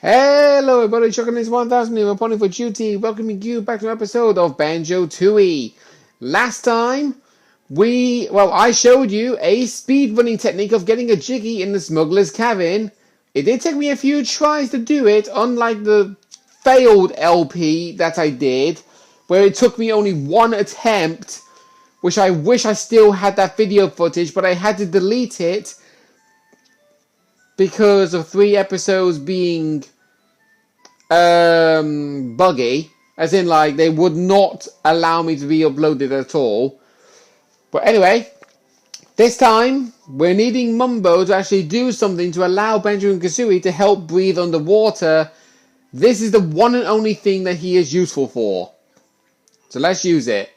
Hello everybody, Chuck this 1000 here, reporting for duty, welcoming you back to an episode of Banjo-Tooie. Last time, I showed you a speedrunning technique of getting a jiggy in the smuggler's cabin. It did take me a few tries to do it, unlike the failed LP that I did, where it took me only one attempt, which I wish I still had that video footage, but I had to delete it because of 3 episodes being buggy, as in like they would not allow me to re-upload it at all. But anyway, this time we're needing Mumbo to actually do something to allow Banjo and Kazooie to help breathe underwater. This is the one and only thing that he is useful for. So let's use it.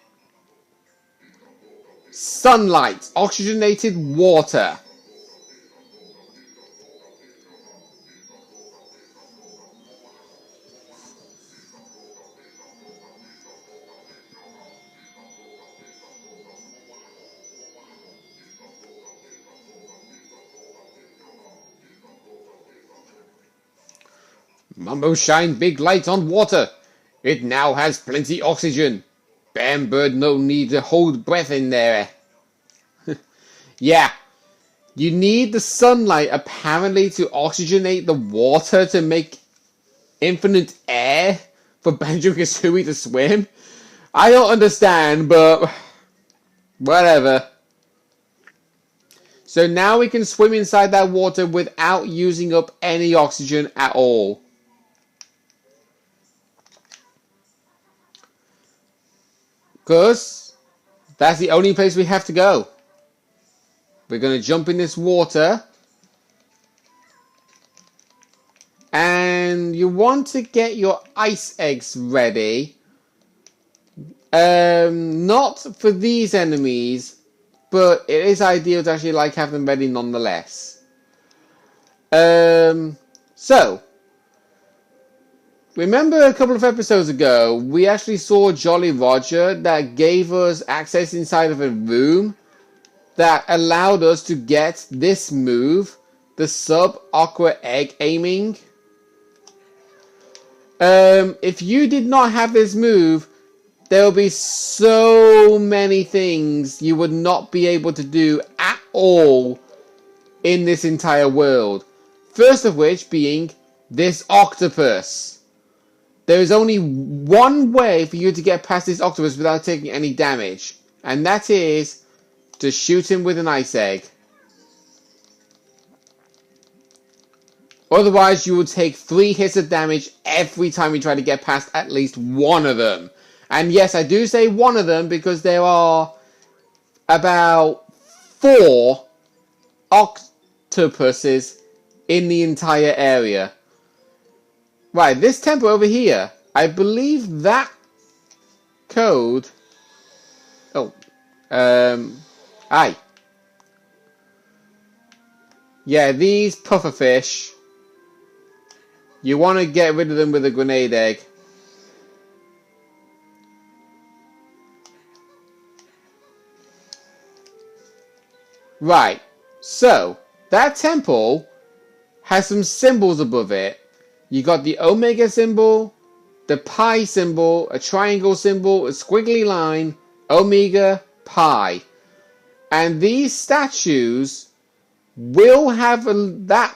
Sunlight, oxygenated water. Mumbo shine big light on water. It now has plenty oxygen. Bam Bird no need to hold breath in there. Yeah, you need the sunlight apparently to oxygenate the water to make infinite air for Banjo-Kazooie to swim. I don't understand, but whatever. So now we can swim inside that water without using up any oxygen at all. Because that's the only place we have to go. We're going to jump in this water. And you want to get your ice eggs ready. Not for these enemies, but it is ideal to actually like have them ready nonetheless. So, remember a couple of episodes ago, we actually saw Jolly Roger that gave us access inside of a room that allowed us to get this move, the sub-aqua egg aiming. If you did not have this move, there will be so many things you would not be able to do at all in this entire world. First of which being this octopus. There is only one way for you to get past this octopus without taking any damage, and that is to shoot him with an ice egg. Otherwise, you will take 3 hits of damage every time you try to get past at least one of them. And yes, I do say one of them because there are about 4 octopuses in the entire area. Right, this temple over here, I believe that code... aye. Yeah, these pufferfish, you want to get rid of them with a grenade egg. Right, so, that temple has some symbols above it. You got the Omega symbol, the Pi symbol, a triangle symbol, a squiggly line, Omega, Pi. And these statues will have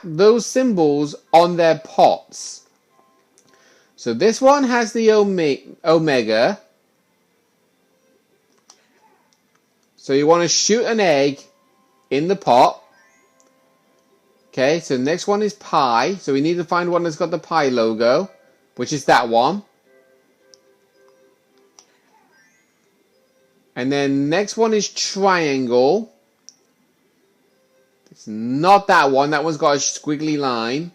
those symbols on their pots. So this one has the Omega. So you want to shoot an egg in the pot. Okay, so the next one is Pi. So we need to find one that's got the Pi logo, which is that one. And then next one is Triangle. It's not that one. That one's got a squiggly line.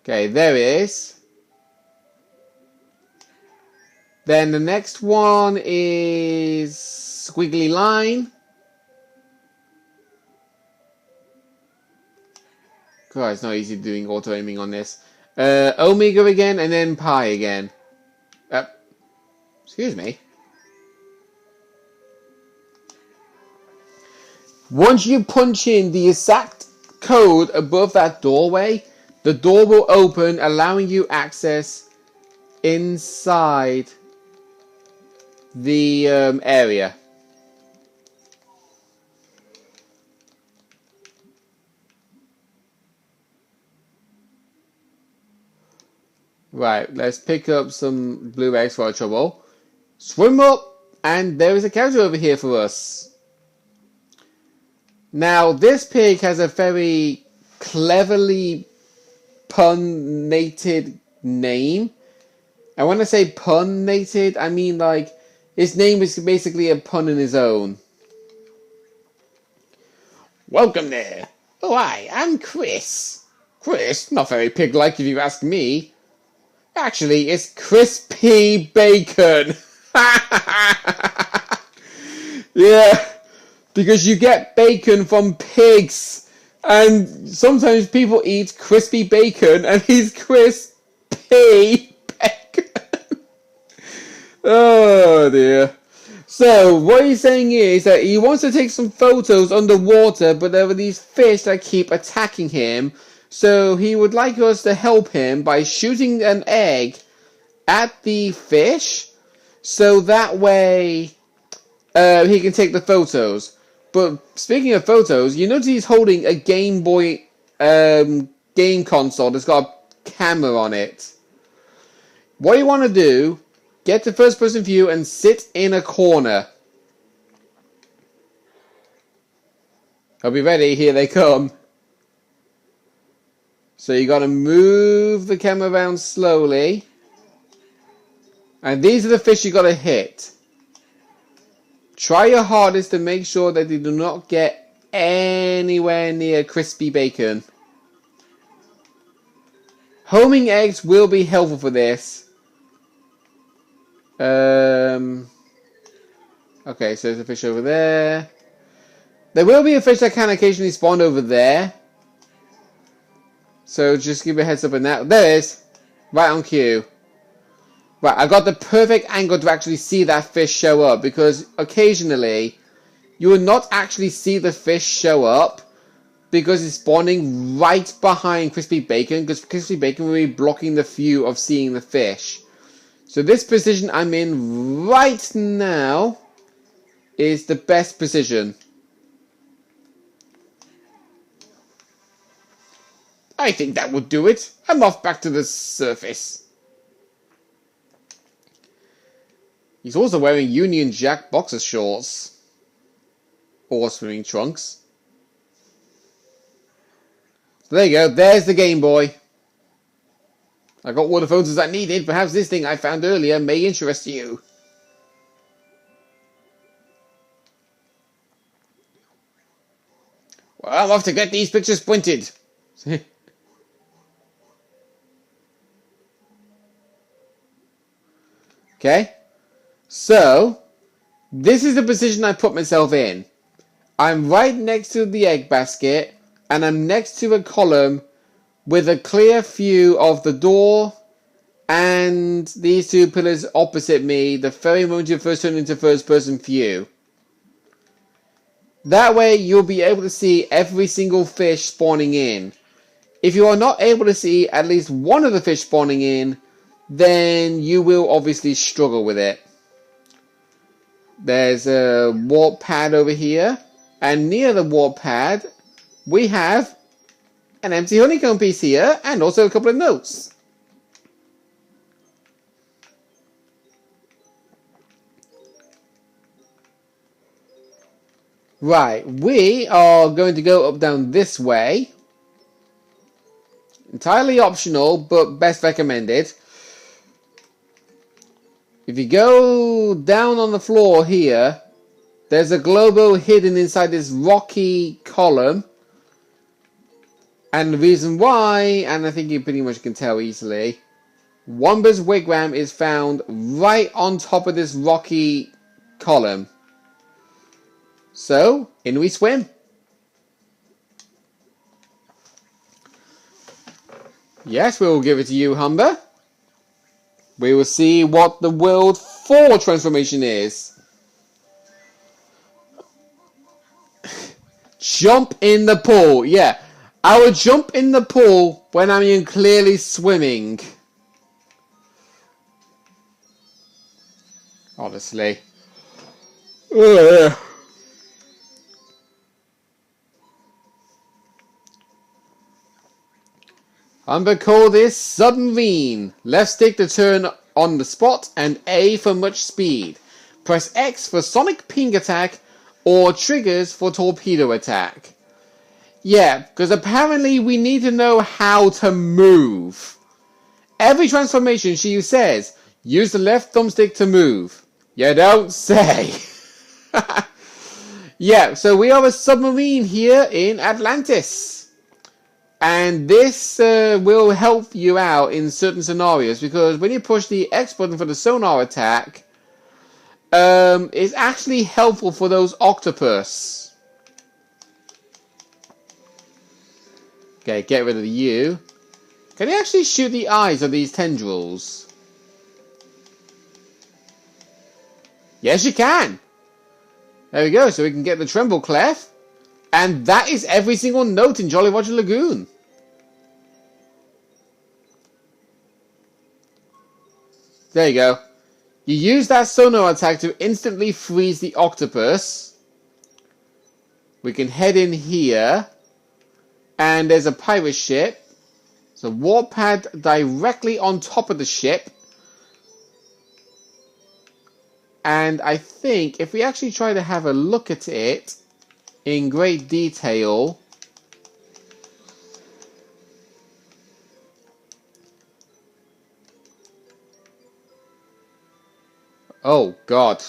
Okay, there it is. Then the next one is squiggly line. God, it's not easy doing auto-aiming on this. Omega again, and then Pi again. Excuse me. Once you punch in the exact code above that doorway, the door will open, allowing you access inside the area. Right, let's pick up some blue eggs for our trouble. Swim up, and there is a character over here for us. Now, this pig has a very cleverly pun-nated name. And when I say pun-nated, I mean like his name is basically a pun in his own. Welcome there. Oh, hi, I'm Chris. Chris? Not very pig-like if you ask me. Actually, it's crispy bacon. Yeah, because you get bacon from pigs. And sometimes people eat crispy bacon and he's crispy bacon. Oh dear. So, what he's saying is that he wants to take some photos underwater, but there are these fish that keep attacking him. So he would like us to help him by shooting an egg at the fish, so that way he can take the photos. But speaking of photos, you notice he's holding a Game Boy game console that's got a camera on it. What you want to do, get the first person view and sit in a corner. I'll be ready, here they come. So you got to move the camera around slowly. And these are the fish you got to hit. Try your hardest to make sure that they do not get anywhere near crispy bacon. Homing eggs will be helpful for this. Okay, so there's a fish over there. There will be a fish that can occasionally spawn over there. So just give me a heads up on that. There it is. Right on cue. Right, I got the perfect angle to actually see that fish show up, because occasionally you will not actually see the fish show up because it's spawning right behind crispy bacon, because crispy bacon will be blocking the view of seeing the fish. So this position I'm in right now is the best position. I think that would do it. I'm off back to the surface. He's also wearing Union Jack boxer shorts. Or swimming trunks. So there you go. There's the Game Boy. I got all the photos I needed. Perhaps this thing I found earlier may interest you. Well, I'm off to get these pictures printed. Okay, so this is the position I put myself in. I'm right next to the egg basket, and I'm next to a column with a clear view of the door and these two pillars opposite me the very moment you first turn into first person view. That way you'll be able to see every single fish spawning in. If you are not able to see at least one of the fish spawning in, then you will obviously struggle with it. There's a warp pad over here, and near the warp pad we have an empty honeycomb piece here, and also a couple of notes. Right, we are going to go up down this way. Entirely optional, but best recommended. If you go down on the floor here, there's a globo hidden inside this rocky column. And the reason why, and I think you pretty much can tell easily, Womba's wigwam is found right on top of this rocky column. So, in we swim. Yes, we will give it to you, Humber. We will see what the World 4 transformation is. Jump in the pool. Yeah, I would jump in the pool when I'm clearly swimming. Honestly. Ugh. I'm gonna call this submarine. Left stick to turn on the spot and A for much speed. Press X for sonic ping attack or triggers for torpedo attack. Yeah, because apparently we need to know how to move. Every transformation she says, use the left thumbstick to move. You don't say. Yeah, so we are a submarine here in Atlantis. And this will help you out in certain scenarios because when you push the X button for the sonar attack, it's actually helpful for those octopus. Okay, get rid of the U. Can you actually shoot the eyes of these tendrils? Yes, you can. There we go. So we can get the tremble clef. And that is every single note in Jolly Roger Lagoon. There you go. You use that sonar attack to instantly freeze the octopus. We can head in here. And there's a pirate ship. There's a warp pad directly on top of the ship. And I think if we actually try to have a look at it in great detail. Oh, God.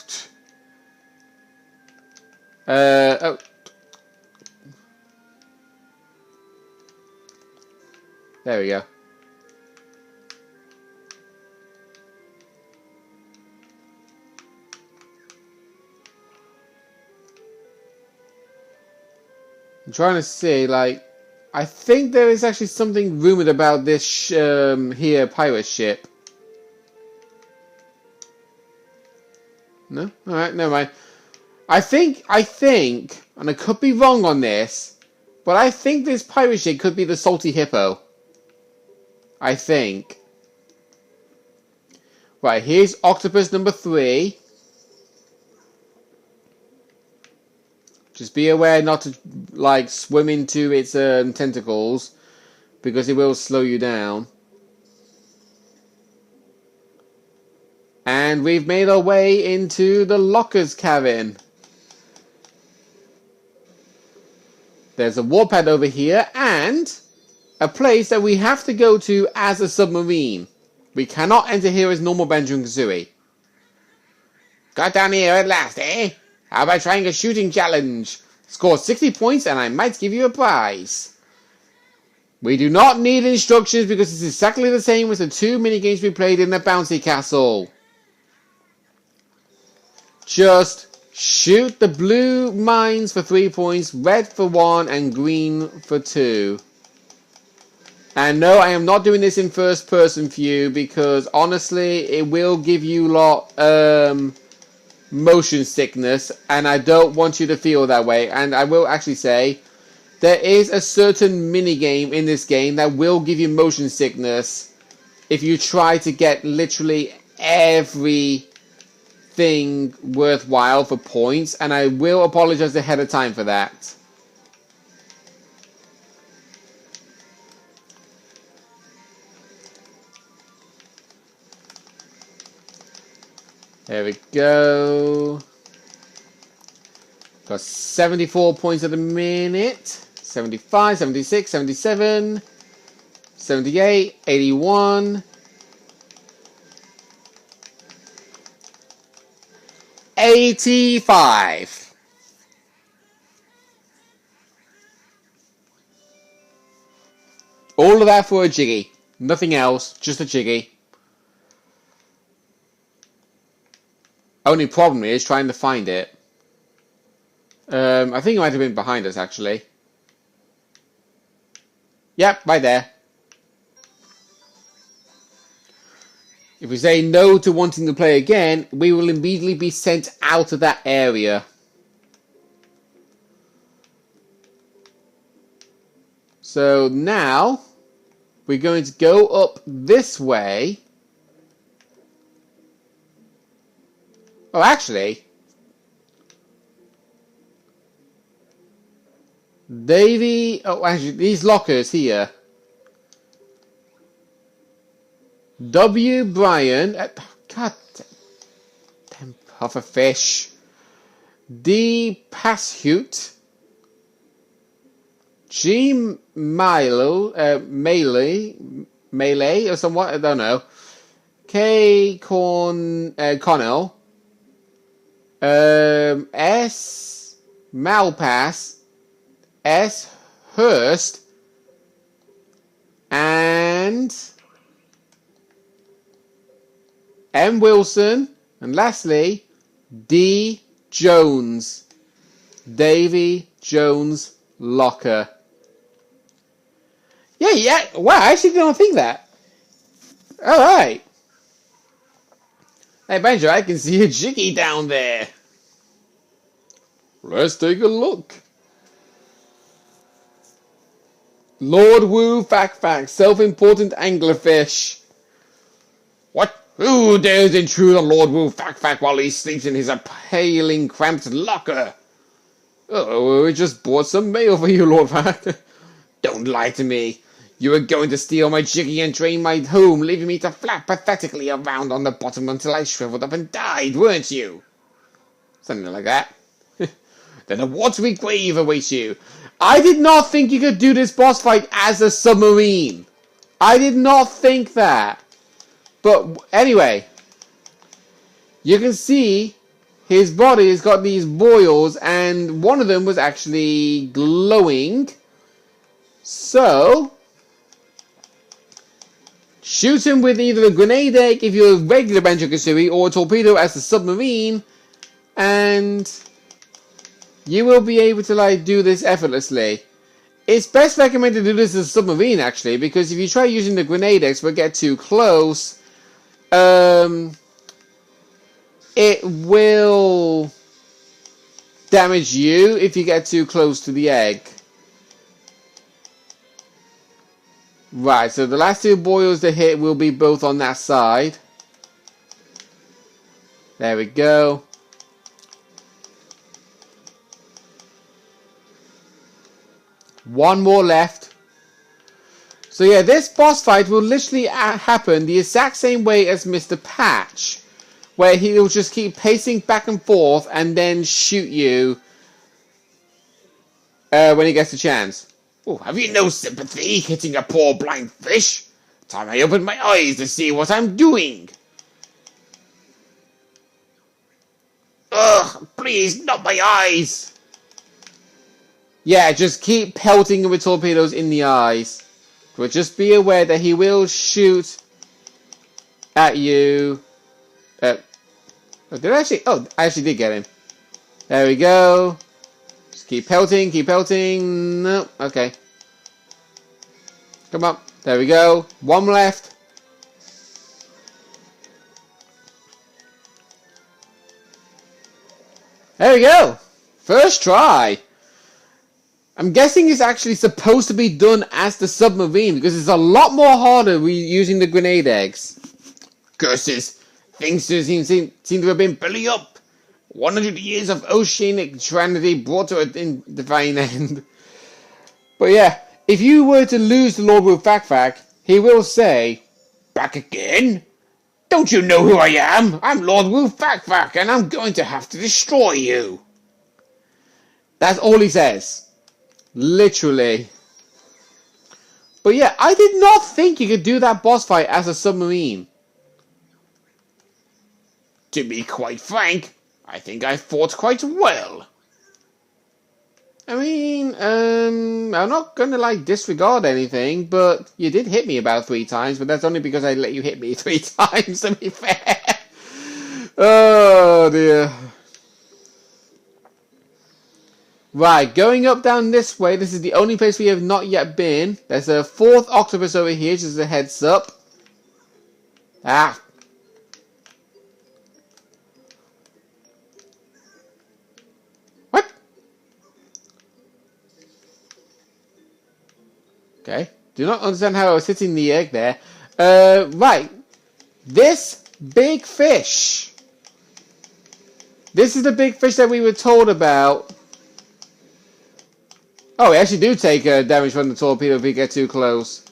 Oh. There we go. I'm trying to see, like, I think there is actually something rumored about this here pirate ship. No? Alright, never mind. I think, and I could be wrong on this, but I think this pirate ship could be the Salty Hippo. I think. Right, here's octopus number 3. Just be aware not to, like, swim into its tentacles, because it will slow you down. And we've made our way into the lockers cabin. There's a warp pad over here, and a place that we have to go to as a submarine. We cannot enter here as normal Banjo-Tooie. Got down here at last, eh? How about trying a shooting challenge? Score 60 points and I might give you a prize. We do not need instructions because it's exactly the same as the 2 minigames we played in the bouncy castle. Just shoot the blue mines for 3 points, red for 1 and green for 2. And no, I am not doing this in first person view because honestly it will give you lot motion sickness and I don't want you to feel that way. And I will actually say there is a certain minigame in this game that will give you motion sickness if you try to get literally everything worthwhile for points, and I will apologize ahead of time for that. There we go. Got 74 points at the minute. 75, 76, 77, 78, 81. 85. All of that for a jiggy. Nothing else, just a jiggy. Only problem is trying to find it. I think it might have been behind us, actually. Yep, right there. If we say no to wanting to play again, we will immediately be sent out of that area. So now we're going to go up this way. Oh, actually, Davy. Oh, actually, these lockers here. W. Bryan. God damn puffer fish. D. Passhute. G. Melee or somewhat. I don't know. K. Connell. S. Malpass. S. Hurst. And M. Wilson. And lastly, D. Jones. Davy Jones Locker. Yeah. Wow, I actually didn't think that. Alright. Hey, Banjo, I can see a Jiggy down there. Let's take a look. Lord Woo Fact, self-important anglerfish. What? Who dares intrude on Lord Woo Fact while he sleeps in his appalling cramped locker? Oh, we just bought some mail for you, Lord Fact. Don't lie to me. You were going to steal my Jiggy and drain my home, leaving me to flap pathetically around on the bottom until I shriveled up and died, weren't you? Something like that. Then a watery grave awaits you. I did not think you could do this boss fight as a submarine. I did not think that. But anyway, you can see his body has got these boils, and one of them was actually glowing. So shoot him with either a grenade egg if you're a regular Banjo-Kazooie, or a torpedo as a submarine, and you will be able to do this effortlessly. It's best recommended to do this as a submarine, actually, because if you try using the grenade eggs but get too close, it will damage you if you get too close to the egg. Right, so the last two boils to hit will be both on that side. There we go. One more left. So yeah, this boss fight will literally happen the exact same way as Mr. Patch, where he'll just keep pacing back and forth and then shoot you when he gets a chance. Oh, have you no sympathy hitting a poor blind fish? Time I open my eyes to see what I'm doing. Ugh, please, not my eyes. Yeah, just keep pelting him with torpedoes in the eyes. But just be aware that he will shoot at you. I actually did get him. There we go. Just keep pelting. No, okay. Come on. There we go. One left. There we go. First try. I'm guessing it's actually supposed to be done as the submarine, because it's a lot more harder using the grenade eggs. Curses. Things seem to have been belly up. 100 years of oceanic tragedy brought to a divine end. But yeah, if you were to lose the Lord Woo Fact, he will say, "Back again? Don't you know who I am? I'm Lord Woo Fact, and I'm going to have to destroy you." That's all he says. Literally. But yeah, I did not think you could do that boss fight as a submarine. To be quite frank, I think I fought quite well. I mean, I'm not gonna disregard anything, but you did hit me about 3 times, but that's only because I let you hit me 3 times, to be fair. Oh dear. Right, going up down this way, this is the only place we have not yet been. There's a 4th octopus over here, just a heads up. Ah. What? Okay. Do not understand how I was hitting the egg there. Right. This big fish. This is the big fish that we were told about. Oh, we actually do take damage from the torpedo if we get too close.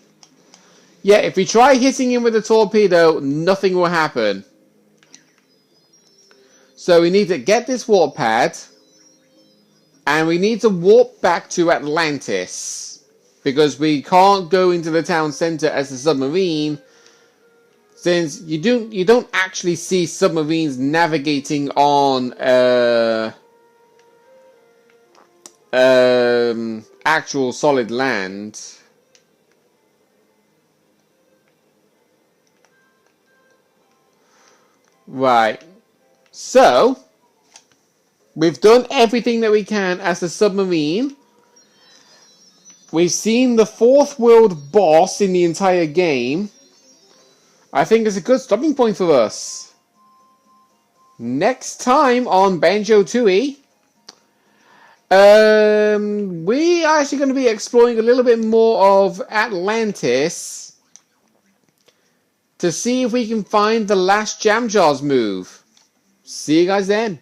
Yeah, if we try hitting him with a torpedo, nothing will happen. So we need to get this warp pad. And we need to warp back to Atlantis. Because we can't go into the town center as a submarine. Since you don't actually see submarines navigating on actual solid land. Right. So we've done everything that we can as a submarine. We've seen the fourth world boss in the entire game. I think it's a good stopping point for us. Next time on Banjo-Tooie, we are actually going to be exploring a little bit more of Atlantis to see if we can find the last Jam Jars move. See you guys then.